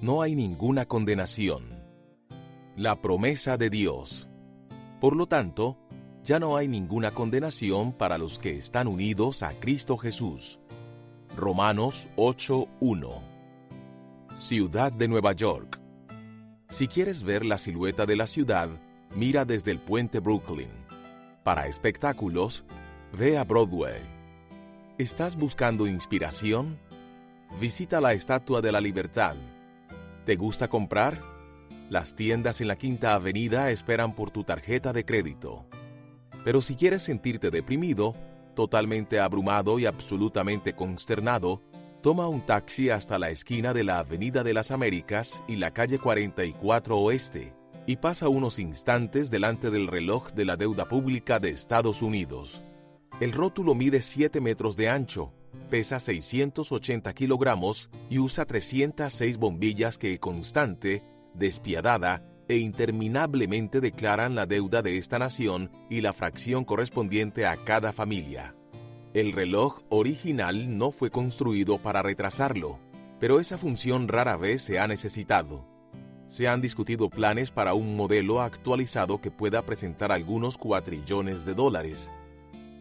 no hay ninguna condenación. La promesa de Dios. Por lo tanto, ya no hay ninguna condenación para los que están unidos a Cristo Jesús. Romanos 8:1. Ciudad de Nueva York. Si quieres ver la silueta de la ciudad, mira desde el puente Brooklyn. Para espectáculos, ve a Broadway. ¿Estás buscando inspiración? Visita la Estatua de la Libertad. ¿Te gusta comprar? Las tiendas en la Quinta Avenida esperan por tu tarjeta de crédito. Pero si quieres sentirte deprimido, totalmente abrumado y absolutamente consternado, toma un taxi hasta la esquina de la Avenida de las Américas y la calle 44 Oeste y pasa unos instantes delante del reloj de la deuda pública de Estados Unidos. El rótulo mide 7 metros de ancho, pesa 680 kilogramos y usa 306 bombillas que constante, despiadada e interminablemente declaran la deuda de esta nación y la fracción correspondiente a cada familia. El reloj original no fue construido para retrasarlo, pero esa función rara vez se ha necesitado. Se han discutido planes para un modelo actualizado que pueda presentar algunos cuatrillones de dólares.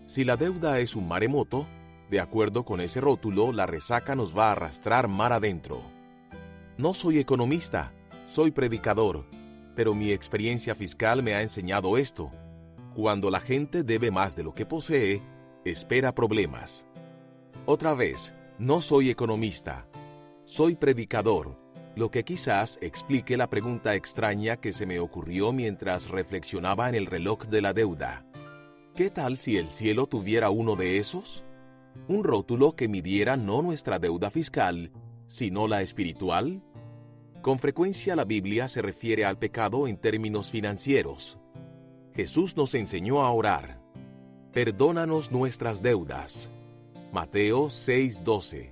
Si la deuda es un maremoto, de acuerdo con ese rótulo, la resaca nos va a arrastrar mar adentro. No soy economista, soy predicador, pero mi experiencia fiscal me ha enseñado esto. Cuando la gente debe más de lo que posee, espera problemas. Otra vez, no soy economista, soy predicador, lo que quizás explique la pregunta extraña que se me ocurrió mientras reflexionaba en el reloj de la deuda. ¿Qué tal si el cielo tuviera uno de esos? Un rótulo que midiera no nuestra deuda fiscal, sino la espiritual. Con frecuencia la Biblia se refiere al pecado en términos financieros. Jesús nos enseñó a orar. Perdónanos nuestras deudas. Mateo 6:12.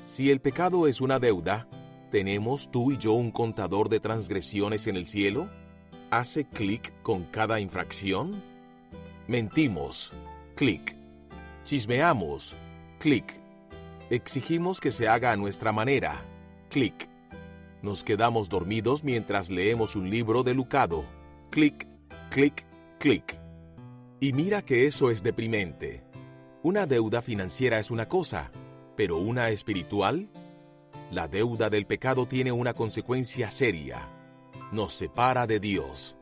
Si el pecado es una deuda, ¿tenemos tú y yo un contador de transgresiones en el cielo? ¿Hace clic con cada infracción? Mentimos. Clic. Chismeamos. Clic. Exigimos que se haga a nuestra manera. Clic. Nos quedamos dormidos mientras leemos un libro de Lucado. Clic, clic, clic. Y mira que eso es deprimente. Una deuda financiera es una cosa, pero una espiritual. La deuda del pecado tiene una consecuencia seria. Nos separa de Dios.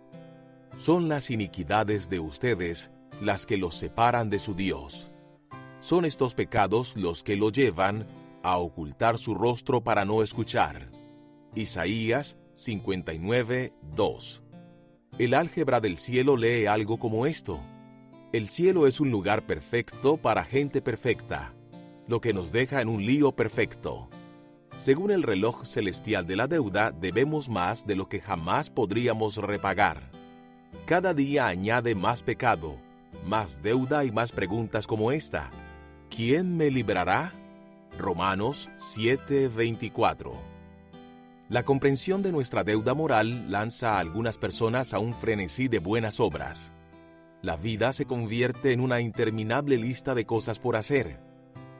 Son las iniquidades de ustedes las que los separan de su Dios. Son estos pecados los que lo llevan a ocultar su rostro para no escuchar. Isaías 59:2. El álgebra del cielo lee algo como esto. El cielo es un lugar perfecto para gente perfecta, lo que nos deja en un lío perfecto. Según el reloj celestial de la deuda, debemos más de lo que jamás podríamos repagar. Cada día añade más pecado, más deuda y más preguntas como esta. ¿Quién me librará? Romanos 7:24. La comprensión de nuestra deuda moral lanza a algunas personas a un frenesí de buenas obras. La vida se convierte en una interminable lista de cosas por hacer.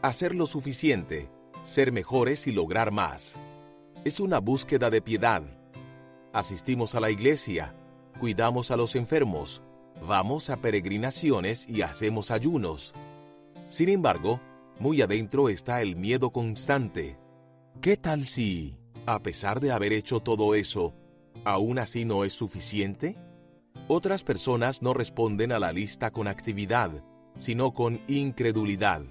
Hacer lo suficiente, ser mejores y lograr más. Es una búsqueda de piedad. Asistimos a la iglesia, cuidamos a los enfermos, vamos a peregrinaciones y hacemos ayunos. Sin embargo, muy adentro está el miedo constante. ¿Qué tal si, a pesar de haber hecho todo eso, aún así no es suficiente? Otras personas no responden a la lista con actividad, sino con incredulidad.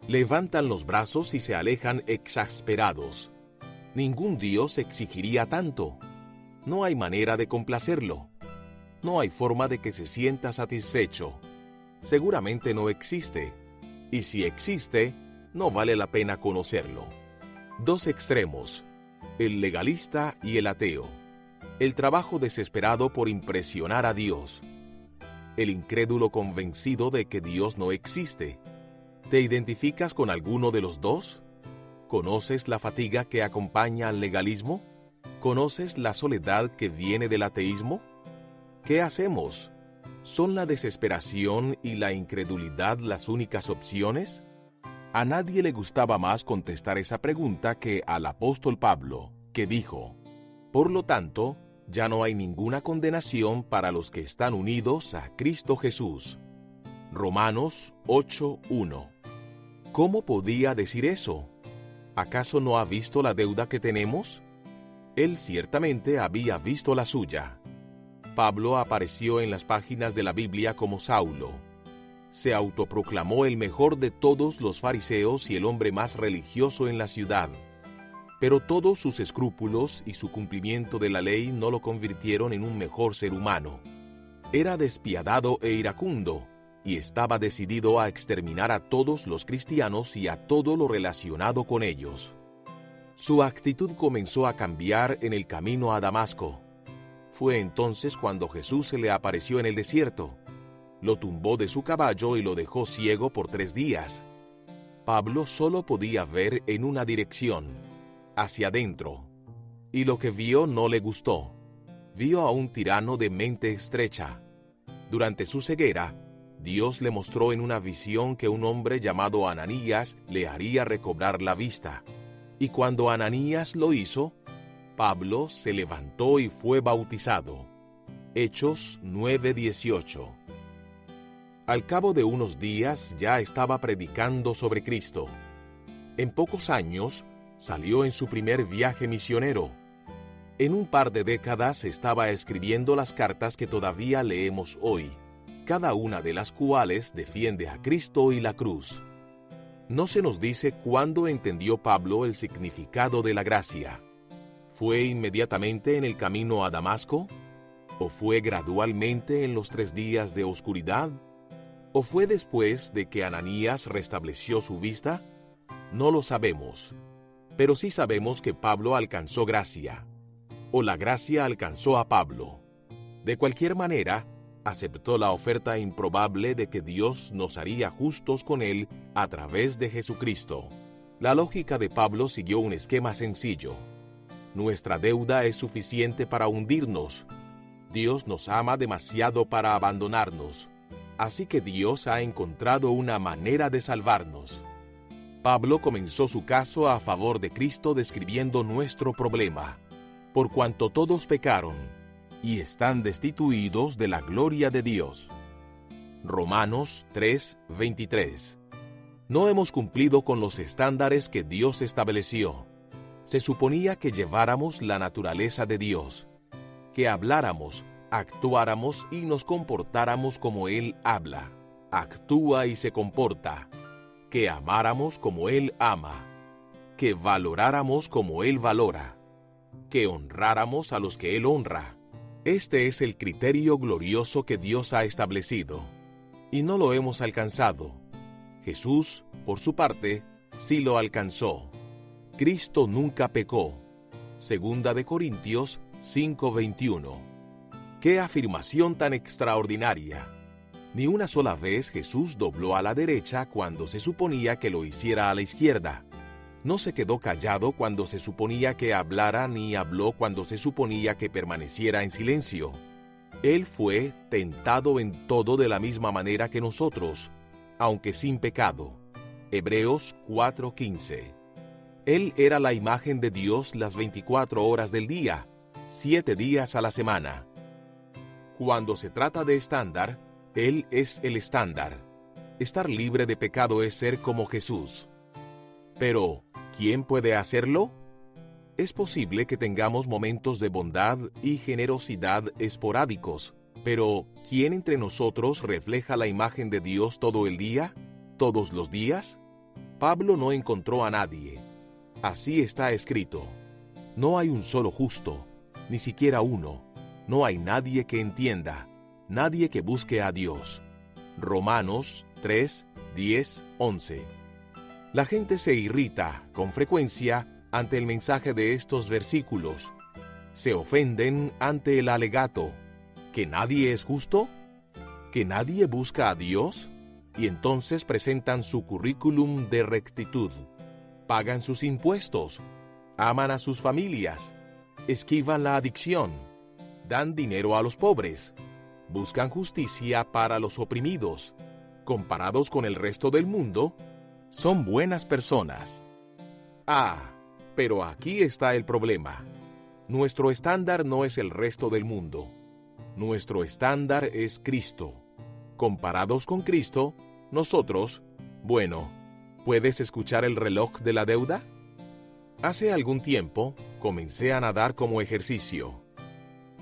Levantan los brazos y se alejan exasperados. Ningún Dios exigiría tanto. No hay manera de complacerlo. No hay forma de que se sienta satisfecho. Seguramente no existe. Y si existe, no vale la pena conocerlo. Dos extremos: el legalista y el ateo. El trabajo desesperado por impresionar a Dios. El incrédulo convencido de que Dios no existe. ¿Te identificas con alguno de los dos? ¿Conoces la fatiga que acompaña al legalismo? ¿Conoces la soledad que viene del ateísmo? ¿Qué hacemos? ¿Son la desesperación y la incredulidad las únicas opciones? A nadie le gustaba más contestar esa pregunta que al apóstol Pablo. que dijo: Por lo tanto, ya no hay ninguna condenación para los que están unidos a Cristo Jesús. Romanos 8:1. ¿Cómo podía decir eso? ¿Acaso no ha visto la deuda que tenemos? Él ciertamente había visto la suya. Pablo apareció en las páginas de la Biblia como Saulo. Se autoproclamó el mejor de todos los fariseos y el hombre más religioso en la ciudad. Pero todos sus escrúpulos y su cumplimiento de la ley no lo convirtieron en un mejor ser humano. Era despiadado e iracundo, y estaba decidido a exterminar a todos los cristianos y a todo lo relacionado con ellos. Su actitud comenzó a cambiar en el camino a Damasco. Fue entonces cuando Jesús se le apareció en el desierto. Lo tumbó de su caballo y lo dejó ciego por 3 días. Pablo solo podía ver en una dirección, hacia adentro, y lo que vio no le gustó. Vio a un tirano de mente estrecha. Durante su ceguera, Dios le mostró en una visión que un hombre llamado Ananías le haría recobrar la vista. Y cuando Ananías lo hizo, Pablo se levantó y fue bautizado. Hechos 9:18. Al cabo de unos días ya estaba predicando sobre Cristo. En pocos años, salió en su primer viaje misionero. En un par de décadas estaba escribiendo las cartas que todavía leemos hoy, cada una de las cuales defiende a Cristo y la cruz. No se nos dice cuándo entendió Pablo el significado de la gracia. ¿Fue inmediatamente en el camino a Damasco? ¿O fue gradualmente en los 3 días de oscuridad? ¿O fue después de que Ananías restableció su vista? No lo sabemos, pero sí sabemos que Pablo alcanzó gracia, o la gracia alcanzó a Pablo. De cualquier manera, aceptó la oferta improbable de que Dios nos haría justos con él a través de Jesucristo. La lógica de Pablo siguió un esquema sencillo. Nuestra deuda es suficiente para hundirnos. Dios nos ama demasiado para abandonarnos. Así que Dios ha encontrado una manera de salvarnos. Pablo comenzó su caso a favor de Cristo describiendo nuestro problema. Por cuanto todos pecaron, y están destituidos de la gloria de Dios. Romanos 3:23. No hemos cumplido con los estándares que Dios estableció. Se suponía que lleváramos la naturaleza de Dios, que habláramos, actuáramos y nos comportáramos como Él habla, actúa y se comporta, que amáramos como Él ama, que valoráramos como Él valora, que honráramos a los que Él honra. Este es el criterio glorioso que Dios ha establecido, y no lo hemos alcanzado. Jesús, por su parte, sí lo alcanzó. Cristo nunca pecó. 2 de Corintios 5:21. ¡Qué afirmación tan extraordinaria! Ni una sola vez Jesús dobló a la derecha cuando se suponía que lo hiciera a la izquierda. No se quedó callado cuando se suponía que hablara, ni habló cuando se suponía que permaneciera en silencio. Él fue tentado en todo de la misma manera que nosotros, aunque sin pecado. Hebreos 4:15. Él era la imagen de Dios las 24 horas del día, 7 días a la semana. Cuando se trata de estándar, Él es el estándar. Estar libre de pecado es ser como Jesús. Pero, ¿quién puede hacerlo? Es posible que tengamos momentos de bondad y generosidad esporádicos, pero ¿quién entre nosotros refleja la imagen de Dios todo el día, todos los días? Pablo no encontró a nadie. Así está escrito: no hay un solo justo, ni siquiera uno. No hay nadie que entienda, nadie que busque a Dios. Romanos 3:10-11. La gente se irrita, con frecuencia, ante el mensaje de estos versículos. Se ofenden ante el alegato: ¿que nadie es justo? ¿Que nadie busca a Dios? Y entonces presentan su currículum de rectitud. Pagan sus impuestos, aman a sus familias, esquivan la adicción, dan dinero a los pobres, buscan justicia para los oprimidos. Comparados con el resto del mundo, son buenas personas. Ah, Pero aquí está el problema. Nuestro estándar no es el resto del mundo. Nuestro estándar es Cristo. Comparados con Cristo, nosotros, bueno, ¿puedes escuchar el reloj de la deuda? Hace algún tiempo, comencé a nadar como ejercicio.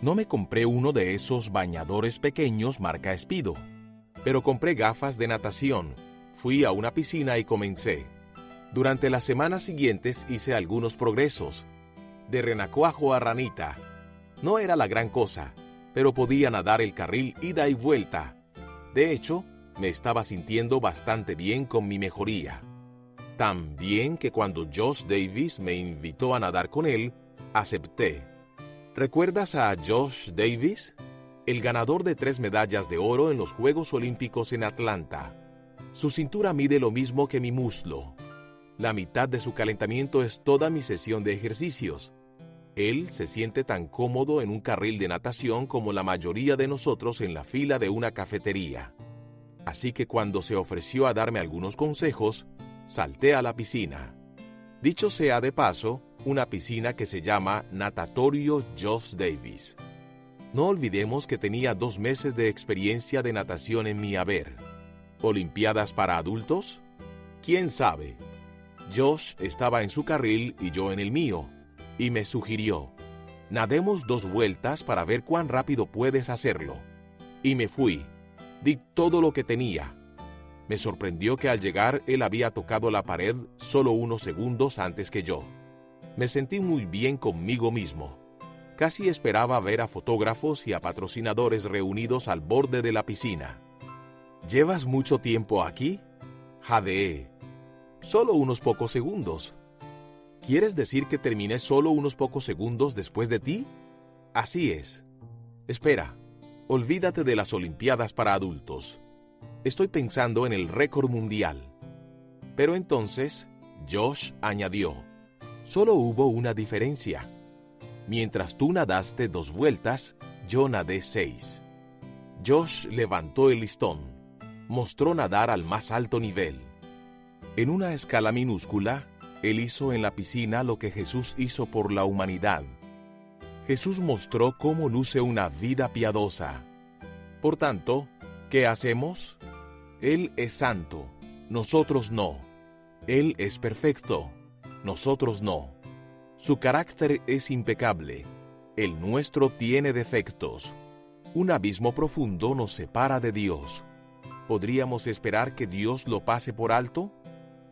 No me compré uno de esos bañadores pequeños marca Speedo, pero compré gafas de natación. Fui a una piscina y comencé. Durante las semanas siguientes hice algunos progresos. De renacuajo a ranita. No era la gran cosa, pero podía nadar el carril ida y vuelta. De hecho, me estaba sintiendo bastante bien con mi mejoría. Tan bien que cuando Josh Davis me invitó a nadar con él, acepté. ¿Recuerdas a Josh Davis? El ganador de 3 medallas de oro en los Juegos Olímpicos en Atlanta. Su cintura mide lo mismo que mi muslo. La mitad de su calentamiento es toda mi sesión de ejercicios. Él se siente tan cómodo en un carril de natación como la mayoría de nosotros en la fila de una cafetería. Así que cuando se ofreció a darme algunos consejos, salté a la piscina. Dicho sea de paso, una piscina que se llama Natatorio Josh Davis. No olvidemos que tenía 2 meses de experiencia de natación en mi haber. ¿Olimpiadas para adultos? ¿Quién sabe? Josh estaba en su carril y yo en el mío, y me sugirió, nademos 2 vueltas para ver cuán rápido puedes hacerlo. Y me fui. Di todo lo que tenía. Me sorprendió que al llegar él había tocado la pared solo unos segundos antes que yo. Me sentí muy bien conmigo mismo. Casi esperaba ver a fotógrafos y a patrocinadores reunidos al borde de la piscina. ¿Llevas mucho tiempo aquí? Jadeé. Solo unos pocos segundos. ¿Quieres decir que terminé solo unos pocos segundos después de ti? Así es. Espera, olvídate de las Olimpiadas para adultos. Estoy pensando en el récord mundial. Pero entonces, Josh añadió, solo hubo una diferencia. Mientras tú nadaste 2 vueltas, yo nadé 6. Josh levantó el listón. Mostró nadar al más alto nivel. En una escala minúscula, él hizo en la piscina lo que Jesús hizo por la humanidad. Jesús mostró cómo luce una vida piadosa. Por tanto, ¿qué hacemos? Él es santo, nosotros no. Él es perfecto, nosotros no. Su carácter es impecable, el nuestro tiene defectos. Un abismo profundo nos separa de Dios. ¿Podríamos esperar que Dios lo pase por alto?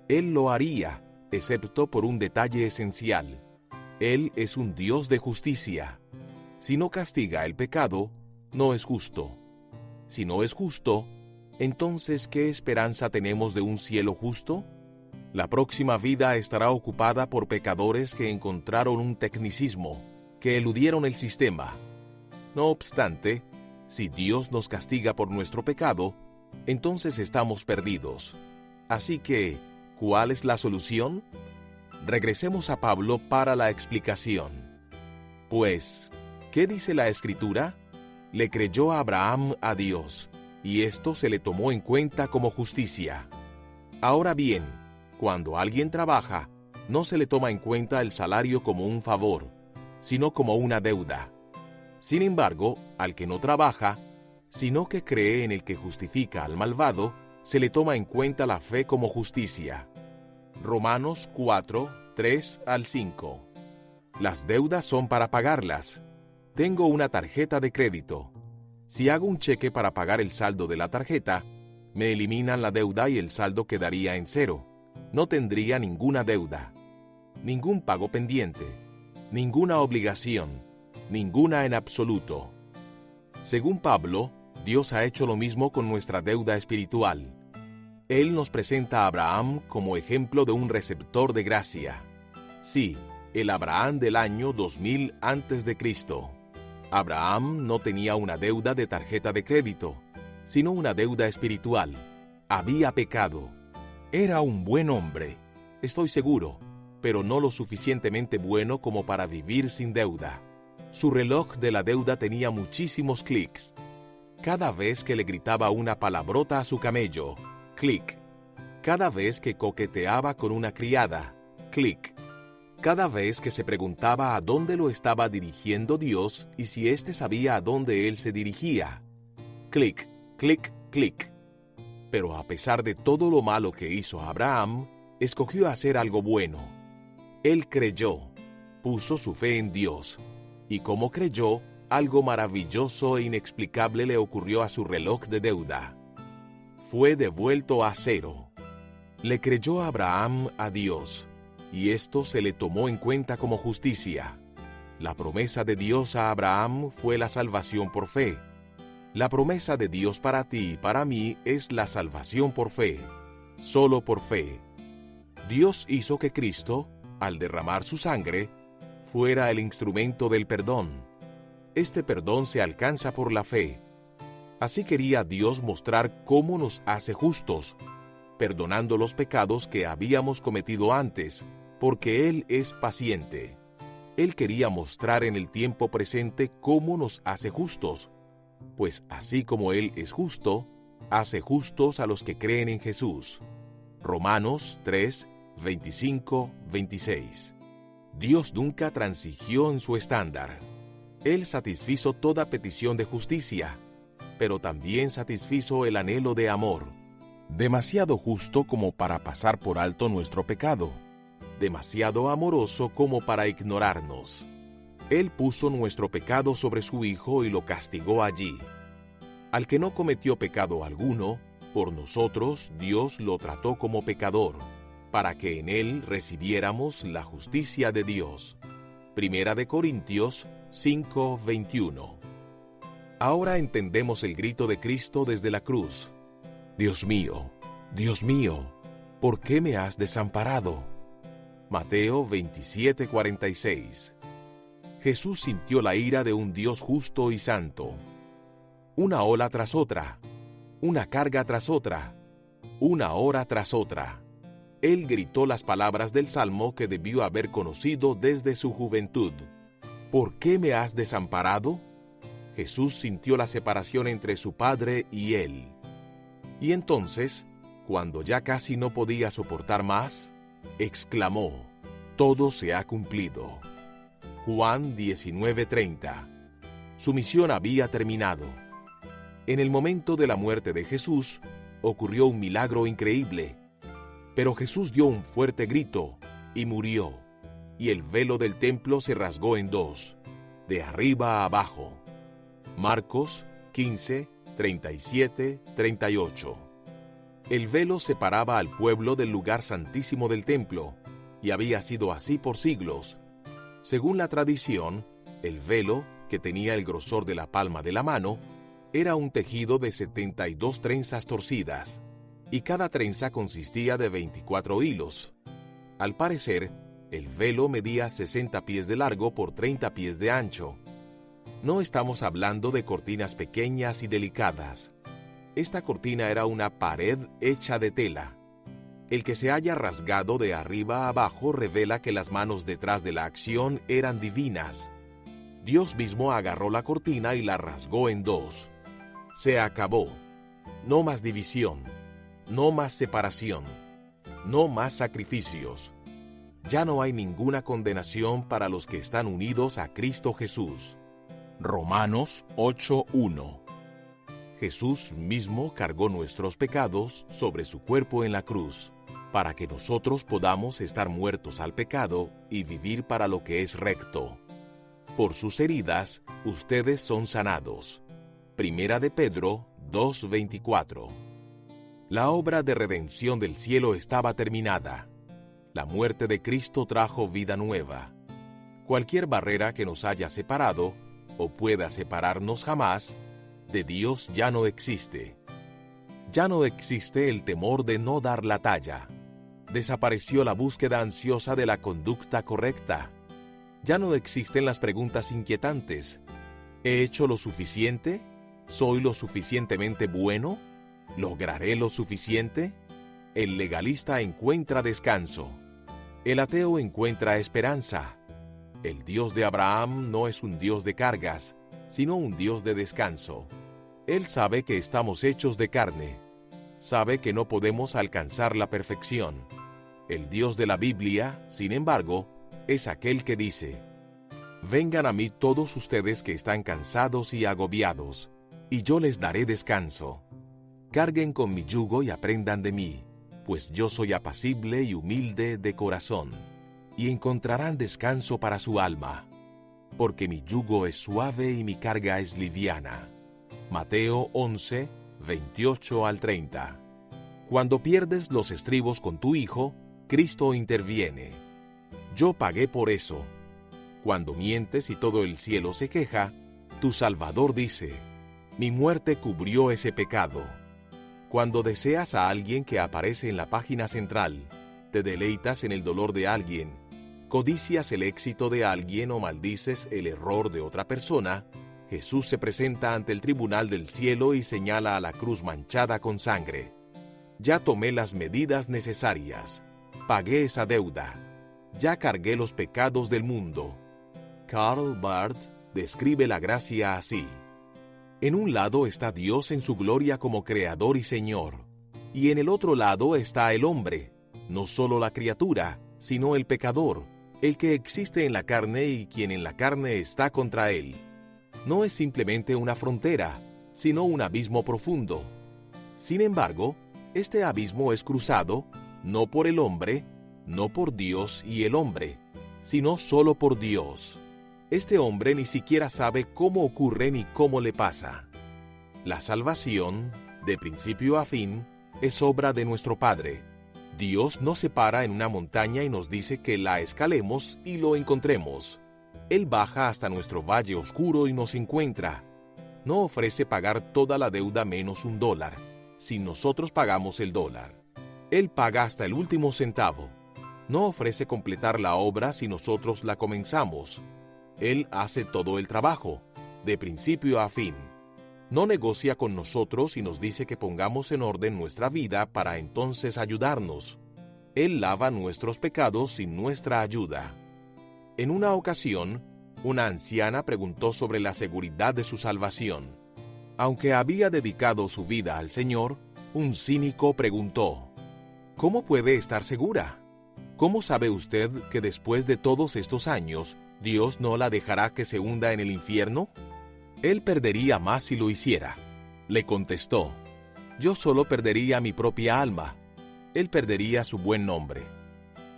Él lo haría, excepto por un detalle esencial. Él es un Dios de justicia. Si no castiga el pecado, no es justo. Si no es justo, entonces, ¿qué esperanza tenemos de un cielo justo? La próxima vida estará ocupada por pecadores que encontraron un tecnicismo, que eludieron el sistema. No obstante, si Dios nos castiga por nuestro pecado, entonces estamos perdidos. Así que, ¿cuál es la solución? Regresemos a Pablo para la explicación. Pues, ¿qué dice la Escritura? Le creyó Abraham a Dios, y esto se le tomó en cuenta como justicia. Ahora bien, cuando alguien trabaja, no se le toma en cuenta el salario como un favor, sino como una deuda. Sin embargo, al que no trabaja, sino que cree en el que justifica al malvado, se le toma en cuenta la fe como justicia. Romanos 4, 3 al 5. Las deudas son para pagarlas. Tengo una tarjeta de crédito. Si hago un cheque para pagar el saldo de la tarjeta, me eliminan la deuda y el saldo quedaría en 0. No tendría ninguna deuda, ningún pago pendiente, ninguna obligación, ninguna en absoluto. Según Pablo, Dios ha hecho lo mismo con nuestra deuda espiritual. Él nos presenta a Abraham como ejemplo de un receptor de gracia. Sí, el Abraham del año 2000 a.C. Abraham no tenía una deuda de tarjeta de crédito, sino una deuda espiritual. Había pecado. Era un buen hombre, estoy seguro, pero no lo suficientemente bueno como para vivir sin deuda. Su reloj de la deuda tenía muchísimos clics. Cada vez que le gritaba una palabrota a su camello, clic. Cada vez que coqueteaba con una criada, clic. Cada vez que se preguntaba a dónde lo estaba dirigiendo Dios y si éste sabía a dónde él se dirigía. Clic, clic, clic. Pero a pesar de todo lo malo que hizo Abraham, escogió hacer algo bueno. Él creyó, puso su fe en Dios, y como creyó, algo maravilloso e inexplicable le ocurrió a su reloj de deuda. Fue devuelto a cero. Le creyó Abraham a Dios, y esto se le tomó en cuenta como justicia. La promesa de Dios a Abraham fue la salvación por fe. La promesa de Dios para ti y para mí es la salvación por fe, solo por fe. Dios hizo que Cristo, al derramar su sangre, fuera el instrumento del perdón. Este perdón se alcanza por la fe. Así quería Dios mostrar cómo nos hace justos, perdonando los pecados que habíamos cometido antes, porque Él es paciente. Él quería mostrar en el tiempo presente cómo nos hace justos, pues así como Él es justo, hace justos a los que creen en Jesús. Romanos 3, 25, 26. Dios nunca transigió en su estándar. Él satisfizo toda petición de justicia, pero también satisfizo el anhelo de amor. Demasiado justo como para pasar por alto nuestro pecado, demasiado amoroso como para ignorarnos. Él puso nuestro pecado sobre su Hijo y lo castigó allí. Al que no cometió pecado alguno, por nosotros Dios lo trató como pecador, para que en él recibiéramos la justicia de Dios. Primera de Corintios 5:21. Ahora entendemos el grito de Cristo desde la cruz. Dios mío, ¿por qué me has desamparado? Mateo 27:46. Jesús sintió la ira de un Dios justo y santo. Una ola tras otra, una carga tras otra, una hora tras otra. Él gritó las palabras del Salmo que debió haber conocido desde su juventud. ¿Por qué me has desamparado? Jesús sintió la separación entre su Padre y él. Y entonces, cuando ya casi no podía soportar más, exclamó: todo se ha cumplido. Juan 19:30. Su misión había terminado. En el momento de la muerte de Jesús, ocurrió un milagro increíble. Pero Jesús dio un fuerte grito y murió, y el velo del templo se rasgó en dos, de arriba a abajo. Marcos 15, 37, 38. El velo separaba al pueblo del lugar santísimo del templo, y había sido así por siglos. Según la tradición, el velo, que tenía el grosor de la palma de la mano, era un tejido de 72 trenzas torcidas, y cada trenza consistía de 24 hilos. Al parecer, el velo medía 60 pies de largo por 30 pies de ancho. No estamos hablando de cortinas pequeñas y delicadas. Esta cortina era una pared hecha de tela. El que se haya rasgado de arriba a abajo revela que las manos detrás de la acción eran divinas. Dios mismo agarró la cortina y la rasgó en dos. Se acabó. No más división. No más separación. No más sacrificios. Ya no hay ninguna condenación para los que están unidos a Cristo Jesús. Romanos 8:1. Jesús mismo cargó nuestros pecados sobre su cuerpo en la cruz, para que nosotros podamos estar muertos al pecado y vivir para lo que es recto. Por sus heridas, ustedes son sanados. Primera de Pedro 2:24. La obra de redención del cielo estaba terminada. La muerte de Cristo trajo vida nueva. Cualquier barrera que nos haya separado, o pueda separarnos jamás, de Dios ya no existe. Ya no existe el temor de no dar la talla. Desapareció la búsqueda ansiosa de la conducta correcta. Ya no existen las preguntas inquietantes. ¿He hecho lo suficiente? ¿Soy lo suficientemente bueno? ¿Lograré lo suficiente? El legalista encuentra descanso. El ateo encuentra esperanza. El Dios de Abraham no es un Dios de cargas, sino un Dios de descanso. Él sabe que estamos hechos de carne. Sabe que no podemos alcanzar la perfección. El Dios de la Biblia, sin embargo, es aquel que dice: Vengan a mí todos ustedes que están cansados y agobiados, y yo les daré descanso. Carguen con mi yugo y aprendan de mí, pues yo soy apacible y humilde de corazón, y encontrarán descanso para su alma, porque mi yugo es suave y mi carga es liviana. Mateo 11, 28 al 30. Cuando pierdes los estribos con tu hijo, Cristo interviene. Yo pagué por eso. Cuando mientes y todo el cielo se queja, tu Salvador dice: mi muerte cubrió ese pecado. Cuando deseas a alguien que aparece en la página central, te deleitas en el dolor de alguien, codicias el éxito de alguien o maldices el error de otra persona, Jesús se presenta ante el tribunal del cielo y señala a la cruz manchada con sangre. Ya tomé las medidas necesarias, pagué esa deuda, ya cargué los pecados del mundo. Karl Barth describe la gracia así: en un lado está Dios en su gloria como Creador y Señor, y en el otro lado está el hombre, no solo la criatura, sino el pecador, el que existe en la carne y quien en la carne está contra él. No es simplemente una frontera, sino un abismo profundo. Sin embargo, este abismo es cruzado no por el hombre, no por Dios y el hombre, sino solo por Dios. Este hombre ni siquiera sabe cómo ocurre ni cómo le pasa. La salvación, de principio a fin, es obra de nuestro Padre. Dios nos separa en una montaña y nos dice que la escalemos y lo encontremos. Él baja hasta nuestro valle oscuro y nos encuentra. No ofrece pagar toda la deuda menos $1, si nosotros pagamos el $. Él paga hasta el último centavo. No ofrece completar la obra si nosotros la comenzamos. Él hace todo el trabajo, de principio a fin. No negocia con nosotros y nos dice que pongamos en orden nuestra vida para entonces ayudarnos. Él lava nuestros pecados sin nuestra ayuda. En una ocasión, una anciana preguntó sobre la seguridad de su salvación. Aunque había dedicado su vida al Señor, un cínico preguntó: ¿cómo puede estar segura? ¿Cómo sabe usted que después de todos estos años, Dios no la dejará que se hunda en el infierno? Él perdería más si lo hiciera. Le contestó: yo solo perdería mi propia alma. Él perdería su buen nombre.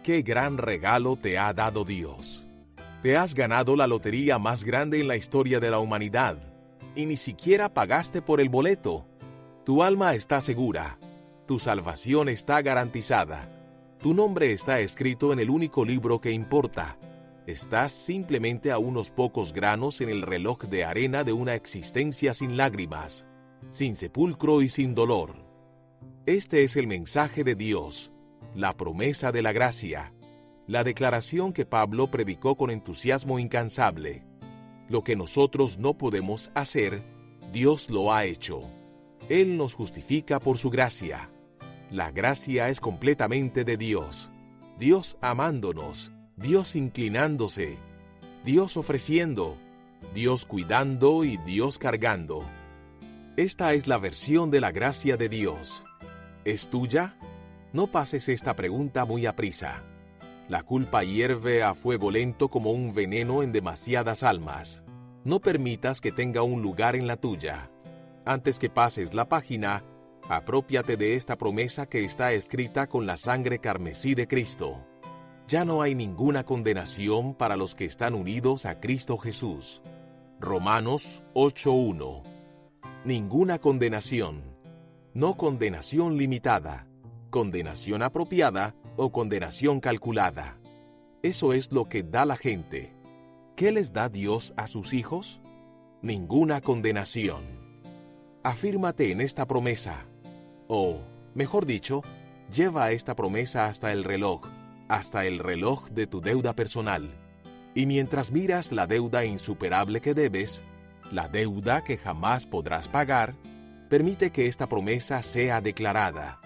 ¡Qué gran regalo te ha dado Dios! Te has ganado la lotería más grande en la historia de la humanidad, y ni siquiera pagaste por el boleto. Tu alma está segura. Tu salvación está garantizada. Tu nombre está escrito en el único libro que importa. Estás simplemente a unos pocos granos en el reloj de arena de una existencia sin lágrimas, sin sepulcro y sin dolor. Este es el mensaje de Dios, la promesa de la gracia, la declaración que Pablo predicó con entusiasmo incansable. Lo que nosotros no podemos hacer, Dios lo ha hecho. Él nos justifica por su gracia. La gracia es completamente de Dios. Dios amándonos, Dios inclinándose, Dios ofreciendo, Dios cuidando y Dios cargando. Esta es la versión de la gracia de Dios. ¿Es tuya? No pases esta pregunta muy aprisa. La culpa hierve a fuego lento como un veneno en demasiadas almas. No permitas que tenga un lugar en la tuya. Antes que pases la página, aprópiate de esta promesa que está escrita con la sangre carmesí de Cristo. Ya no hay ninguna condenación para los que están unidos a Cristo Jesús. Romanos 8:1. Ninguna condenación. No condenación limitada, condenación apropiada o condenación calculada. Eso es lo que da la gente. ¿Qué les da Dios a sus hijos? Ninguna condenación. Afírmate en esta promesa. O, mejor dicho, lleva esta promesa hasta el reloj de tu deuda personal. Y mientras miras la deuda insuperable que debes, la deuda que jamás podrás pagar, permite que esta promesa sea declarada.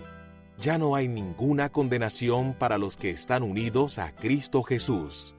Ya no hay ninguna condenación para los que están unidos a Cristo Jesús.